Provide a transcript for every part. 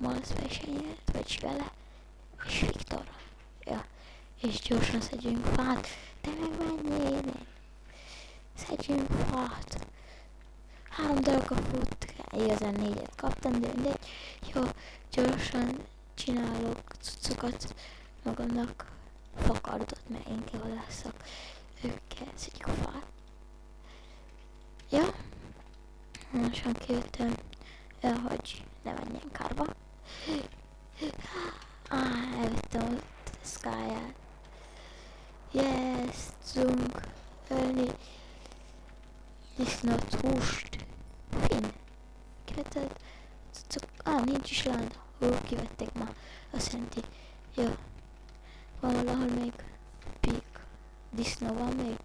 Malasz versenyet, vagy vele, és Viktorra. Ja, és gyorsan szedjünk fát. Te meg menjél! Szedjünk fát. 3 daraga fut, igazán 4-et kaptam, de mindegy. Jó, gyorsan csinálok cuccokat magamnak. Fakardot, mert én kivalásszak őkkel, szedjük a fát. Ja, lassan kijöttem, hogy ne menjen kárba. Elvettem a Skyát. Yes, tudunk ölni disznót, húst. Finn, kivetted? Nincs is lána. Kivették már. Azt jelenti. Jó. Van valahol még pig. Disznó van még.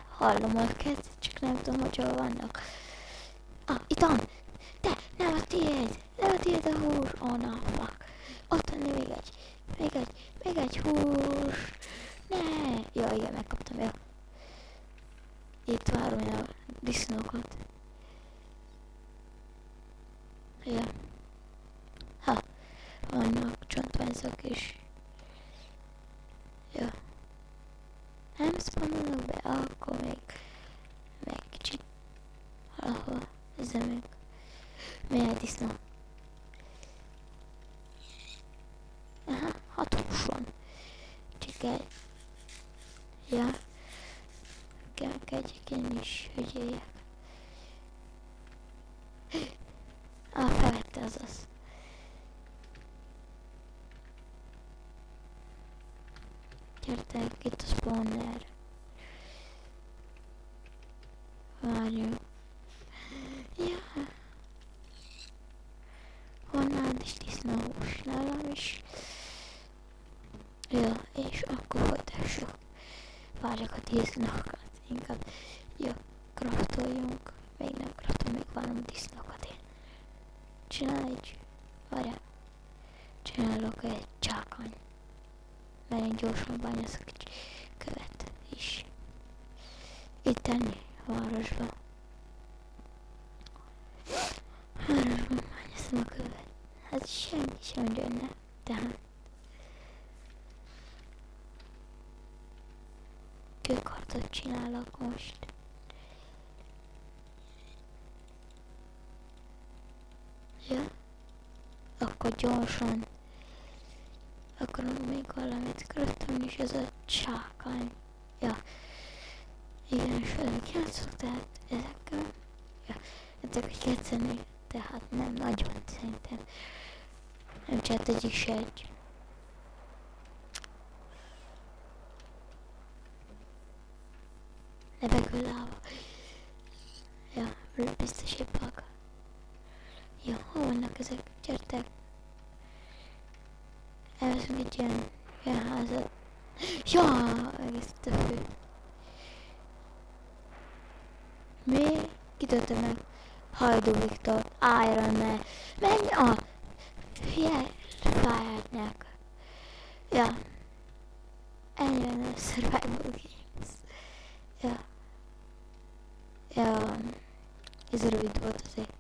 Hallom őket, csak nem tudom, hogy hol vannak. Itt van! Te, nem a tiéd a hús. No, fuck. Ott van még egy hús. Ne! Ja, igen, megkaptam, jó. Itt várom a disznókat. Ja. Vannak csontványzók is. Ja. Nem spawnolok be, akkor még kicsit valahol, ezzel még milyen disznó. 6 hús van. Csak egy. Ja. Kegyek én is, hügyéljek. Felvette azaz. Gyertek, itt a spawner. Várjuk. Ja. Honnan is disznóhús, nálam is. Ja, és akkor folytassuk. Várjuk a disznókat. Inkább, ja, craftoljunk. Még nem craftom, még várom a disznókat én. Várjál. Csinálok egy csákany. Mert én gyorsan bányászok egy követ is. Itt tenni, a városban. Bányászom a követ. Hát semmi sem jönne. Tehát. Kőkartot csinálok most. Ja. Akkor gyorsan. Akarok még valamit crafton is, ez a csákány. Ja. Igen, és velük játszok, tehát ezekkel. Ja. Ezek játszani, tehát nem nagyon szerintem. Nem csinált egyik se egy. Lebegő láva. Ja, biztos egy bug. Jó, hol vannak ezek? Gyertek. Elveszünk egy ilyen házat. Ja, egész a fő. Mi? Kitöltöm meg. Hajdú Viktor. Iron Man. Menj a... Fire-nek. Ja. Ennyire nem survival games. Ja. Ja. Ez rövid volt azért.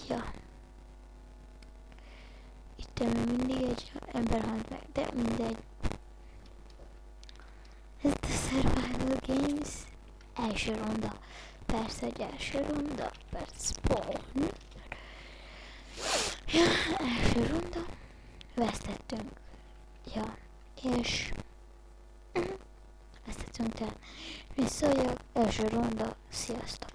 Ja. Itt mindig egy ember halt meg, de mindegy. Ez a survival games. Első ronda. Persze egy első ronda. Persze spawn. Ja, első ronda. Vesztettünk. Ja, és... vesztettünk, tehát visszajöjjök. Első ronda. Sziasztok.